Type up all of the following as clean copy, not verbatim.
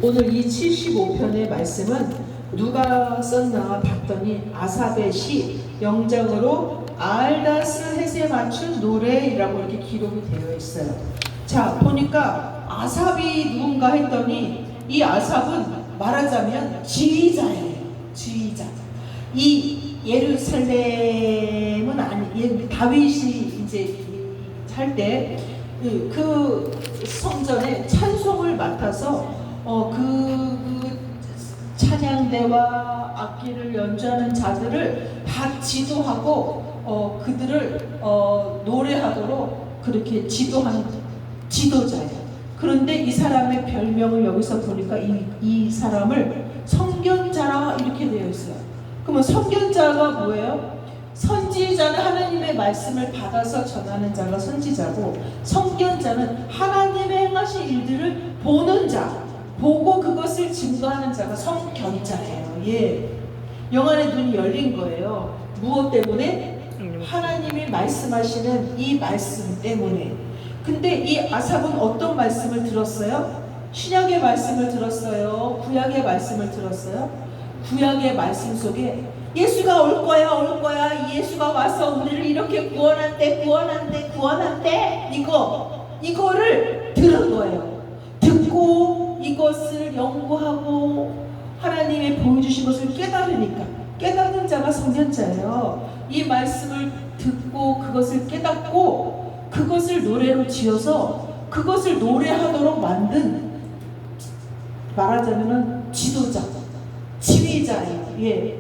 오늘 이 75편의 말씀은 누가 썼나 봤더니 아삽의 시 영장으로 알다스 헷에 맞춘 노래라고 이렇게 기록이 되어 있어요. 자, 보니까 아삽이 누군가 했더니 이 아삽은 말하자면 지휘자예요. 지휘자. 이 예루살렘은 아니, 다윗이 이제 할 때 그 성전에 찬송을 맡아서 그 찬양대와 악기를 연주하는 자들을 다 지도하고 그들을 노래하도록 그렇게 지도한 지도자예요. 그런데 이 사람의 별명을 여기서 보니까 이 사람을 선견자라 이렇게 되어 있어요. 그러면 선견자가 뭐예요? 선지자는 하나님의 말씀을 받아서 전하는 자가 선지자고, 선견자는 하나님의 행하신 일들을 보는 자, 보고 그것을 증거하는 자가 선견자예요. 예. 영안의 눈이 열린 거예요. 무엇 때문에? 하나님이 말씀하시는 이 말씀 때문에. 근데 이 아삽은 어떤 말씀을 들었어요? 신약의 말씀을 들었어요? 구약의 말씀을 들었어요? 구약의 말씀 속에 예수가 올 거야. 예수가 와서 우리를 이렇게 구원한대. 이거를 들은 거예요. 듣고 이것을 연구하고 하나님이 보여주신 것을 깨달으니까, 깨닫는 자가 선견자예요. 이 말씀을 듣고 그것을 깨닫고 그것을 노래로 지어서 그것을 노래하도록 만든, 말하자면은 지도자, 지휘자예요. 예.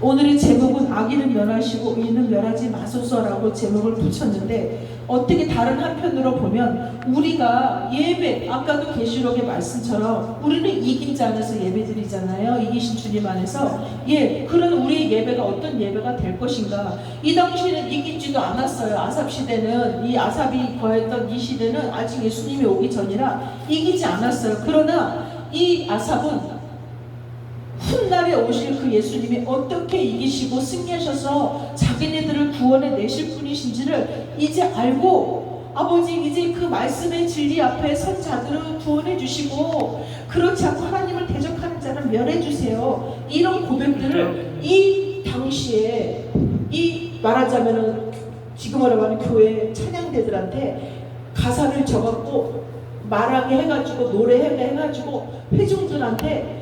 오늘의 제목은 악인은 멸하시고 의인은 멸하지 마소서라고 제목을 붙였는데, 어떻게 다른 한편으로 보면 우리가 예배, 아까도 계시록의 말씀처럼 우리는 이긴 자 안에서 예배 드리잖아요. 이기신 주님 안에서. 예, 그런 우리의 예배가 어떤 예배가 될 것인가. 이 당시에는 이기지도 않았어요. 아삽 시대는, 이 아삽이 거했던 이 시대는 아직 예수님이 오기 전이라 이기지 않았어요. 그러나 이 아삽은 훗날에 오실 그 예수님이 어떻게 이기시고 승리하셔서 자기네들을 구원해 내실 분이신지를 이제 알고, 아버지 이제 그 말씀의 진리 앞에 선 자들을 구원해 주시고 그렇지 않고 하나님을 대적하는 자를 멸해 주세요. 이런 고백들을 이 당시에, 이 말하자면은 지금 말하는 교회 찬양대들한테 가사를 적었고 말하게 해가지고 노래하게 해가지고 회중들한테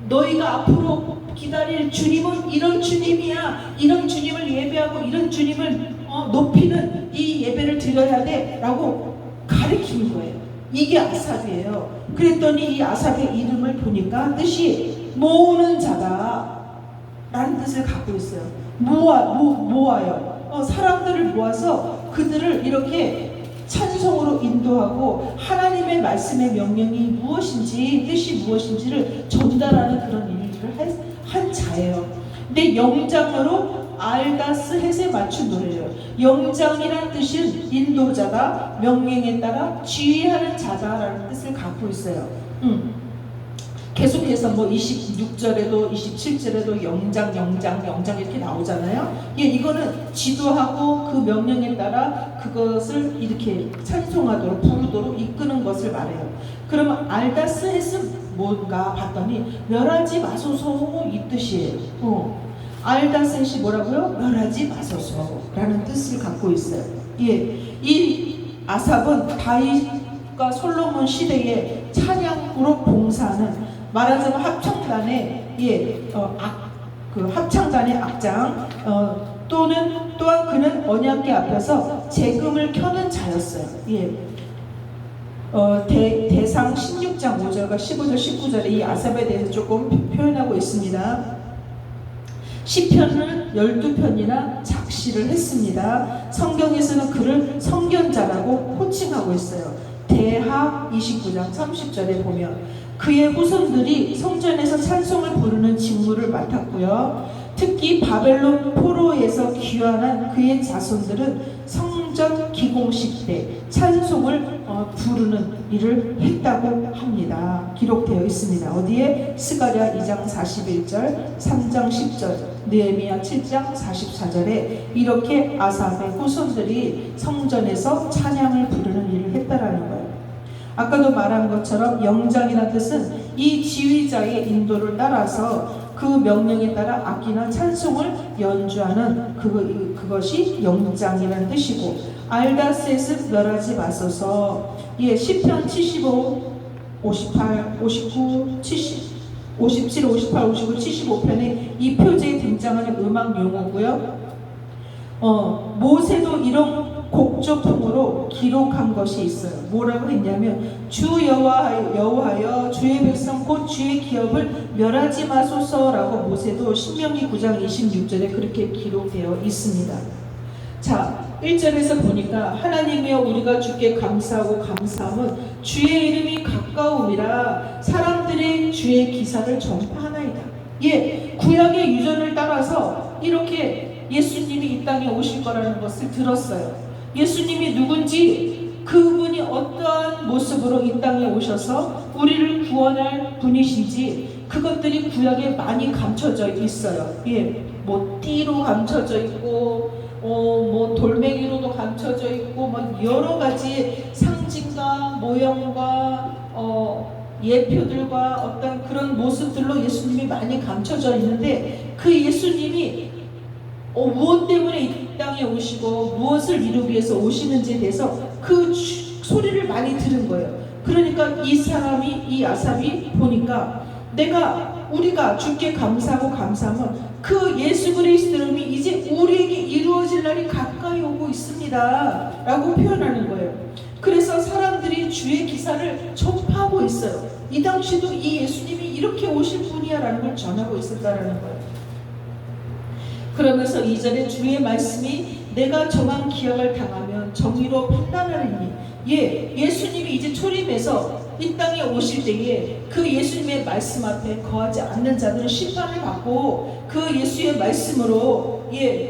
너희가 앞으로 기다릴 주님은 이런 주님이야. 이런 주님을 예배하고 이런 주님을 높이는 이 예배를 드려야 돼 라고 가르치는 거예요. 이게 아삽이에요. 그랬더니 이 아삽의 이름을 보니까 뜻이 모으는 자다 라는 뜻을 갖고 있어요. 모아요. 사람들을 모아서 그들을 이렇게 찬송으로 인도하고 하나님의 말씀의 명령이 무엇인지, 뜻이 무엇인지를 전달하는 그런 일을 한 자예요. 근데 영장으로 알다스 헷에 맞춘 노래예요. 영장이란 뜻은 인도자다, 명령에 따라 지휘하는 자다라는 뜻을 갖고 있어요. 계속해서 26절에도 27절에도 영장 이렇게 나오잖아요. 예, 이거는 지도하고 그 명령에 따라 그것을 이렇게 찬송하도록 부르도록 이끄는 것을 말해요. 그러면 알다스 헷은 뭔가 봤더니 멸하지 마소서 이 뜻이에요. 알다스 헷이 뭐라고요? 멸하지 마소서라는 뜻을 갖고 있어요. 예, 이 아삽은 다윗과 솔로몬 시대에 찬양으로 봉사하는, 말하자면 합창단의 그 합창단의 악장, 또한 그는 언약궤 앞에서 재금을 켜는 자였어요. 예. 대상 16장 5절과 15절 19절에 이 아삽에 대해서 조금 표현하고 있습니다. 시편을 12편이나 작시를 했습니다. 성경에서는 그를 선견자라고 호칭하고 있어요. 대하 29장 30절에 보면 그의 후손들이 성전에서 찬송을 부르는 직무를 맡았고요. 특히 바벨론 포로에서 귀환한 그의 자손들은 성전 기공식 때 찬송을 부르는 일을 했다고 합니다. 기록되어 있습니다. 어디에? 스가랴 2장 41절, 3장 10절, 느헤미야 7장 44절에 이렇게 아삽의 후손들이 성전에서 찬양을 부르는 일을 했다라는 거예요. 아까도 말한 것처럼 영장이라는 뜻은 이 지휘자의 인도를 따라서 그 명령에 따라 악기나 찬송을 연주하는 그것이 영장이라는 뜻이고, 알다셋은 멸하지 마소서. 예, 시편 75, 58, 59, 70, 57, 58, 59, 75편에 이 표제에 등장하는 음악 용어고요. 모세도 이런 곡조품으로 기록한 것이 있어요. 뭐라고 했냐면, 주 여호와여 주의 백성 곧 주의 기업을 멸하지 마소서라고 모세도 신명기 9장 26절에 그렇게 기록되어 있습니다. 자, 1절에서 보니까 하나님이여 우리가 주께 감사하고 감사함은 주의 이름이 가까움이라 사람들의 주의 기사를 전파하나이다. 예, 구약의 유전을 따라서 이렇게 예수님이 이 땅에 오실 거라는 것을 들었어요. 예수님이 누군지, 그분이 어떠한 모습으로 이 땅에 오셔서 우리를 구원할 분이신지 그것들이 구약에 많이 감춰져 있어요. 예, 뭐 띠로 감춰져 있고 뭐 돌멩이로도 감춰져 있고 뭐 여러 가지 상징과 모형과 예표들과 어떤 그런 모습들로 예수님이 많이 감춰져 있는데, 그 예수님이 무엇 때문에 이 땅에 오시고 무엇을 이루기 위해서 오시는지에 대해서 그 소리를 많이 들은 거예요. 그러니까 이 아삽이 보니까 우리가 주께 감사하고 감사하면 그 예수 그리스도님이 이제 우리에게 이루어질 날이 가까이 오고 있습니다 라고 표현하는 거예요. 그래서 사람들이 주의 기사를 전파하고 있어요. 이 당시도 이 예수님이 이렇게 오실 분이야 라는 걸 전하고 있었다라는 거예요. 그러면서 2절에 주의 말씀이 내가 정한 기약을 당하면 정의로 판단하리니, 예수님이 이제 초림해서 이 땅에 오실 때에 그 예수님의 말씀 앞에 거하지 않는 자들은 심판을 받고, 그 예수의 말씀으로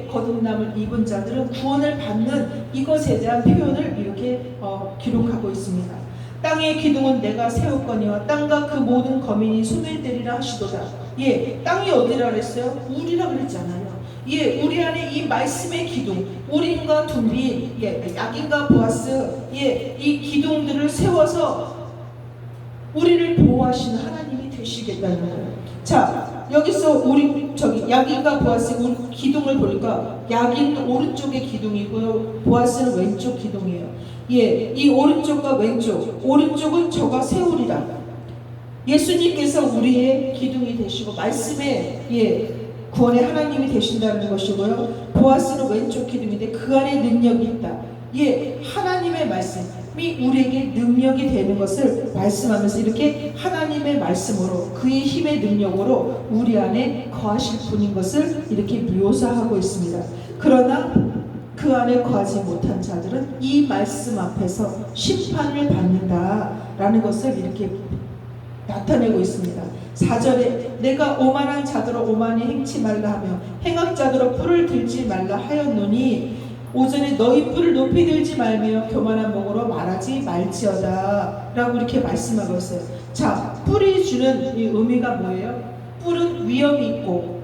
거듭남을 입은 자들은 구원을 받는 이것에 대한 표현을 이렇게 기록하고 있습니다. 땅의 기둥은 내가 세웠거니와 땅과 그 모든 거민이 소멸되리라 하시도다. 땅이 어디라 그랬어요? 우리라 그랬잖아요. 우리 안에 이 말씀의 기둥, 우림과 둠빔, 야긴과 보아스, 이 기둥들을 세워서 우리를 보호하시는 하나님이 되시겠다는 거예요. 자, 여기서 야긴과 보아스 기둥을 보니까 야긴은 오른쪽의 기둥이고요, 보아스는 왼쪽 기둥이에요. 이 오른쪽과 왼쪽, 오른쪽은 저가 세우리라. 예수님께서 우리의 기둥이 되시고 말씀의 구원의 하나님이 되신다는 것이고요. 보아스는 왼쪽 기둥인데 그 안에 능력이 있다. 하나님의 말씀이 우리에게 능력이 되는 것을 말씀하면서 이렇게 하나님의 말씀으로, 그의 힘의 능력으로 우리 안에 거하실 분인 것을 이렇게 묘사하고 있습니다. 그러나 그 안에 거하지 못한 자들은 이 말씀 앞에서 심판을 받는다라는 것을 이렇게 나타내고 있습니다. 4절에 내가 오만한 자들로 오만히 행치 말라 하며 행악자들로 뿔을 들지 말라 하였노니, 5절에 너희 뿔을 높이 들지 말며 교만한 목으로 말하지 말지어다 라고 이렇게 말씀하고 있어요. 자, 뿔이 주는 이 의미가 뭐예요? 뿔은 위엄이 있고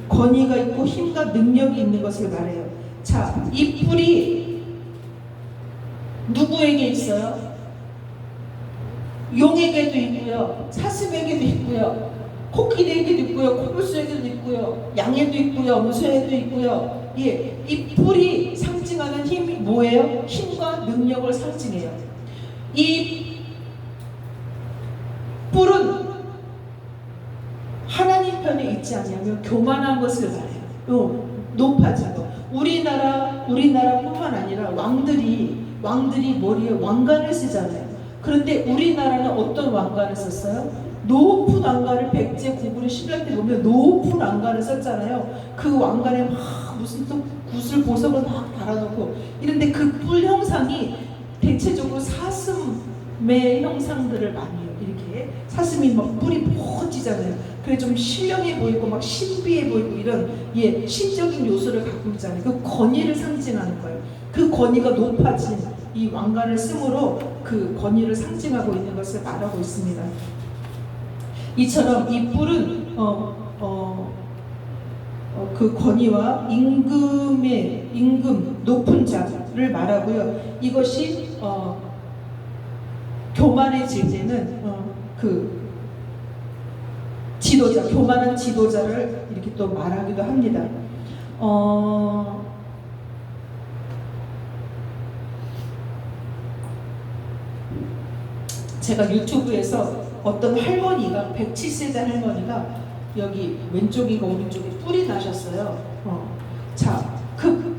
권위가 있고 힘과 능력이 있는 것을 말해요. 자, 이 뿔이 누구에게 있어요? 용에게도 있고요, 사슴에게도 있고요, 코끼리에게도 있고요, 코뿔소에게도 있고요, 양에도 있고요, 염소에도 있고요. 이 뿔이 상징하는 힘이 뭐예요? 힘과 능력을 상징해요. 이 뿔은 하나님 편에 있지 않냐면 교만한 것을 말해요. 높아진 거. 우리나라뿐만 아니라 왕들이 머리에 왕관을 쓰잖아요. 그런데 우리나라는 어떤 왕관을 썼어요? 높은 왕관을, 백제 고구려 신라 때 보면 높은 왕관을 썼잖아요. 그 왕관에 막 무슨 또 구슬 보석을 막 달아놓고 이런데 그 뿔 형상이 대체적으로 사슴의 형상들을 많이 해요. 이렇게 사슴이 막 뿔이 퍼지잖아요. 그래 좀 신령해 보이고 막 신비해 보이고 이런 신적인 요소를 갖고 있잖아요. 그 권위를 상징하는 거예요. 그 권위가 높아진 이 왕관을 쓰므로 그 권위를 상징하고 있는 것을 말하고 있습니다. 이처럼 이 뿔은 그 권위와 임금 높은 자를 말하고요. 이것이 교만해질 때는 그 지도자, 교만한 지도자를 이렇게 또 말하기도 합니다. 제가 유튜브에서 어떤 할머니가 107세대 할머니가 여기 왼쪽이가 오른쪽에 뿔이 나셨어요. 자, 그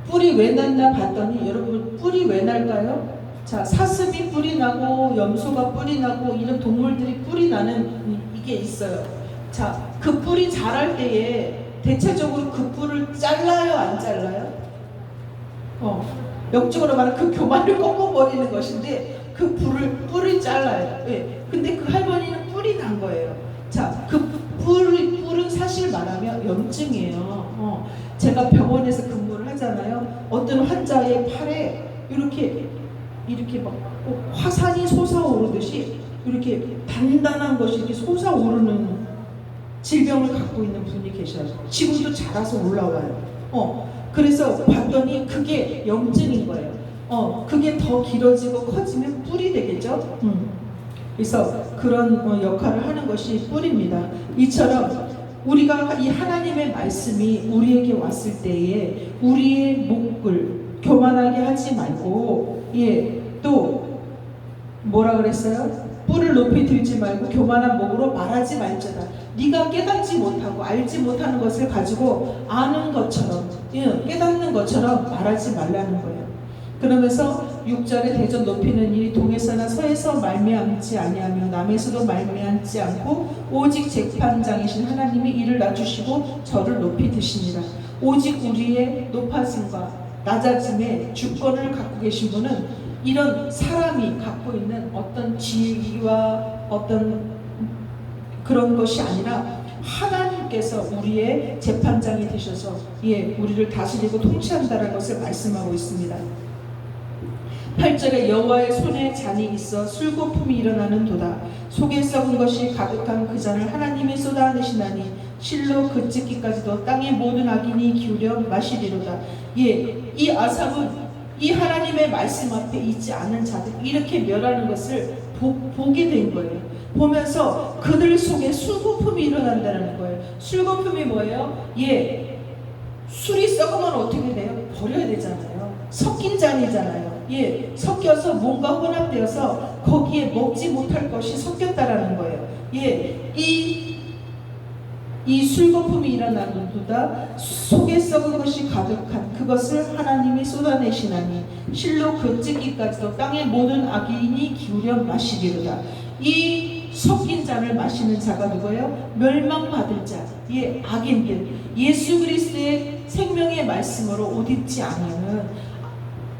뿔이 왜 났나 봤더니 여러분 뿔이 왜 날까요? 자, 사슴이 뿔이 나고 염소가 뿔이 나고 이런 동물들이 뿔이 나는 이게 있어요. 자, 그 뿔이 자랄 때에 대체적으로 그 뿔을 잘라요, 안 잘라요? 역적으로 말하면 그 교만을 꺾어버리는 것인데 그 뿔을 잘라요. 왜? 근데 그 할머니는 뿔이 난 거예요. 자, 그 뿔은 사실 말하면 염증이에요. 제가 병원에서 근무를 하잖아요. 어떤 환자의 팔에 이렇게 막 화산이 솟아오르듯이 이렇게 단단한 것이 이렇게 솟아오르는 질병을 갖고 있는 분이 계셔요. 지금도 자라서 올라와요. 그래서 봤더니 그게 염증인 거예요. 그게 더 길어지고 커지면 뿔이 되겠죠. 그래서 그런 역할을 하는 것이 뿔입니다. 이처럼 우리가 이 하나님의 말씀이 우리에게 왔을 때에 우리의 목을 교만하게 하지 말고, 또 뭐라 그랬어요? 뿔을 높이 들지 말고 교만한 목으로 말하지 말자다. 네가 깨닫지 못하고 알지 못하는 것을 가지고 아는 것처럼, 깨닫는 것처럼 말하지 말라는 거예요. 그러면서 6절에 대전 높이는 일이 동에서나 서에서 말미암지 아니하며 남에서도 말미암지 않고 오직 재판장이신 하나님이 이를 낮추시고 저를 높이 드시니라. 오직 우리의 높아짐과 낮아짐의 주권을 갖고 계신 분은 이런 사람이 갖고 있는 어떤 지위와 어떤 그런 것이 아니라 하나님께서 우리의 재판장이 되셔서 우리를 다스리고 통치한다는 것을 말씀하고 있습니다. 8절에 여호와의 손에 잔이 있어 술거품이 일어나는 도다. 속에 썩은 것이 가득한 그 잔을 하나님이 쏟아내시나니 실로 그 찢기까지도 땅의 모든 악인이 기울여 마시리로다. 이 아삽은 이 하나님의 말씀 앞에 있지 않은 자들 이렇게 멸하는 것을 보게 된 거예요. 보면서 그들 속에 술거품이 일어난다는 거예요. 술거품이 뭐예요? 술이 썩으면 어떻게 돼요? 버려야 되잖아요. 섞인 잔이잖아요. 섞여서 뭔가 혼합되어서 거기에 먹지 못할 것이 섞였다라는 거예요. 이 술거품이 일어나는도다. 속에 썩은 것이 가득한 그것을 하나님이 쏟아내시나니 실로 그 찢기까지도 땅의 모든 악인이 기울여 마시리로다. 이 섞인 잔을 마시는 자가 누구예요? 멸망받을 자, 악인들. 예수 그리스도의 생명의 말씀으로 옷 입지 않으면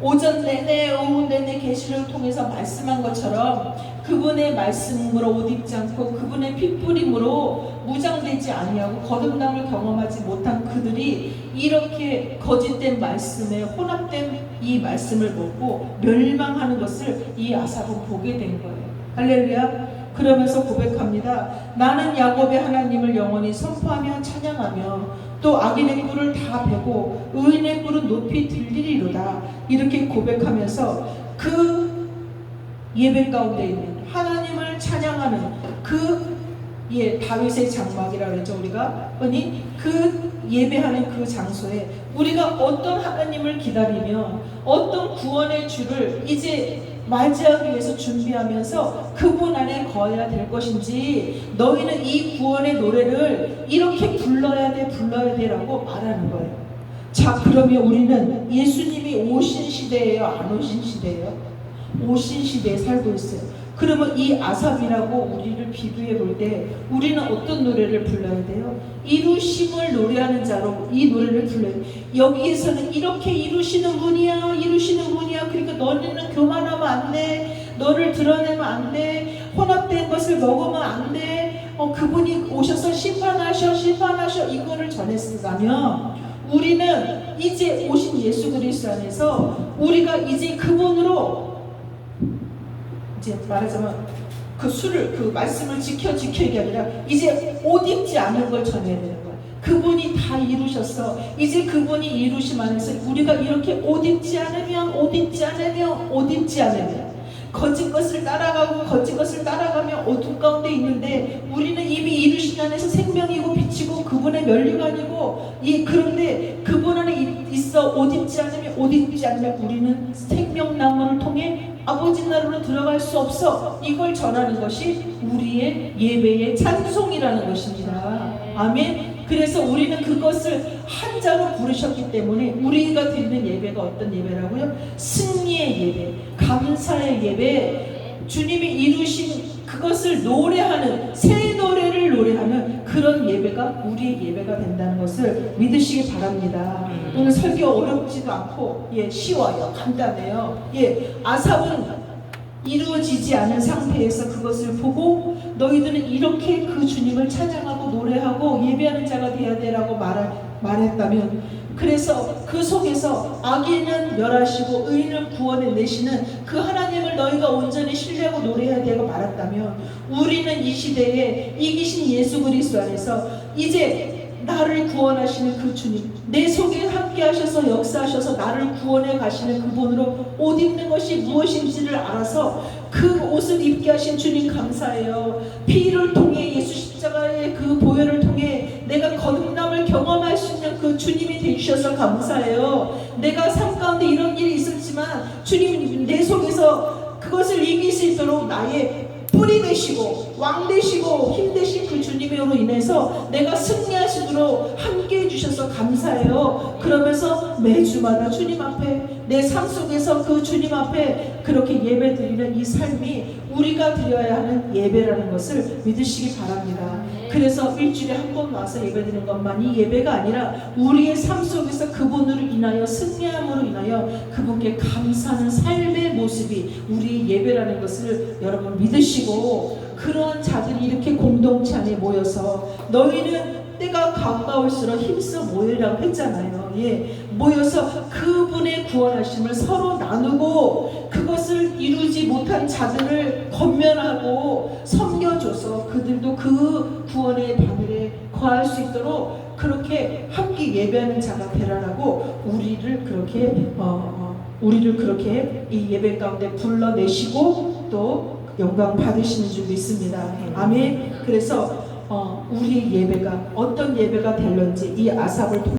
오전 내내 오후 내내 계시를 통해서 말씀한 것처럼 그분의 말씀으로 옷 입지 않고 그분의 핏부림으로 무장되지 아니하고 거듭남을 경험하지 못한 그들이 이렇게 거짓된 말씀에 혼합된 이 말씀을 먹고 멸망하는 것을 이 아삽은 보게 된 거예요. 할렐루야. 그러면서 고백합니다. 나는 야곱의 하나님을 영원히 선포하며 찬양하며 또 악인의 뿔을 다 베고 의인의 뿔은 높이 들리리로다. 이렇게 고백하면서 그 예배 가운데 있는 하나님을 찬양하는 그 다윗의 장막이라 그랬죠. 우리가 흔히 그 예배하는 그 장소에 우리가 어떤 하나님을 기다리며 어떤 구원의 주를 이제 맞이하기 위해서 준비하면서 그분 안에 거해야 될 것인지 너희는 이 구원의 노래를 이렇게 불러야 돼 라고 말하는 거예요. 자, 그러면 우리는 예수님이 오신 시대예요? 안 오신 시대예요? 오신 시대에 살고 있어요. 그러면 이 아삽이라고 우리를 비교해 볼 때 우리는 어떤 노래를 불러야 돼요? 이루심을 노래하는 자로 이 노래를 불러야 돼요. 여기에서는 이렇게 이루시는 분이야. 그러니까 너희는 교만하면 안 돼. 너를 드러내면 안 돼. 혼합된 것을 먹으면 안 돼. 그분이 오셔서 심판하셔 이거를 전했으면 우리는 이제 오신 예수 그리스도 안에서 우리가 이제 그분으로 이제 말하자면 그 말씀을 지켜 이게 아니라 이제 옷 입지 않은 걸 전해야 되는 거야. 그분이 다 이루셨어. 이제 그분이 이루심 안에서 우리가 이렇게 옷 입지 않으면 거짓 것을 따라가고 거짓 것을 따라가며 어둠 가운데 있는데 우리는 이미 이루신 안에서 생명이고 빛이고 그분의 면류관이고 그런데 그분 안에 있어 옷 입지 않으면 옷 입지 않으면 우리는 생명나무를 통해 아버지 나라로 들어갈 수 없어. 이걸 전하는 것이 우리의 예배의 찬송이라는 것입니다. 아멘. 그래서 우리는 그것을 한자로 부르셨기 때문에 우리가 드리는 예배가 어떤 예배라고요? 승리의 예배, 감사의 예배, 주님이 이루신 그것을 노래하는, 새 노래를 노래하는 그런 예배가 우리의 예배가 된다는 것을 믿으시기 바랍니다. 오늘 설교 어렵지도 않고 쉬워요. 간단해요. 아삽은 이루어지지 않은 상태에서 그것을 보고 너희들은 이렇게 그 주님을 찬양하고 노래하고 예배하는 자가 되어야 되라고 말했다면, 그래서 그 속에서 악인은 멸하시고 의인은 구원해 내시는 그 하나님을 너희가 온전히 신뢰하고 노래해야 되고 말했다면, 우리는 이 시대에 이기신 예수 그리스도 안에서 이제 나를 구원하시는 그 주님, 내 속에 함께 하셔서 역사하셔서 나를 구원해 가시는 그분으로 옷 입는 것이 무엇인지를 알아서 그 옷을 입게 하신 주님 감사해요. 피를 통해 예수 십자가의 그 보혈을 통해 내가 거듭남을 경험할 수 있는 그 주님이 되주셔서 감사해요. 내가 삶 가운데 이런 일이 있었지만 주님이 내 속에서 그것을 이길 수 있도록 나의 뿌리 되시고 왕 되시고 힘 되신 그 주님으로 인해서 내가 승리할 수 있도록 함께 해주셔서 감사해요. 그러면서 매주마다 주님 앞에 내 삶 속에서 그 주님 앞에 그렇게 예배 드리는 이 삶이 우리가 드려야 하는 예배라는 것을 믿으시기 바랍니다. 그래서 일주일에 한 번 와서 예배 드리는 것만이 예배가 아니라 우리의 삶 속에서 그분으로 인하여 승리함으로 인하여 그분께 감사하는 삶의 모습이 우리의 예배라는 것을 여러분 믿으시고, 그러한 자들이 이렇게 공동체 안에 모여서 너희는 때가 가까울수록 힘써 모이라고 했잖아요. 모여서 그분의 구원하심을 서로 나누고 그것을 이루지 못한 자들을 권면하고 섬겨줘서 그들도 그 구원의 바늘에 거할 수 있도록 그렇게 함께 예배하는 자가 되라라고 우리를 그렇게 이 예배 가운데 불러내시고 또 영광 받으시는 줄 믿습니다. 아멘. 그래서 우리 예배가 어떤 예배가 될런지 이 아삽을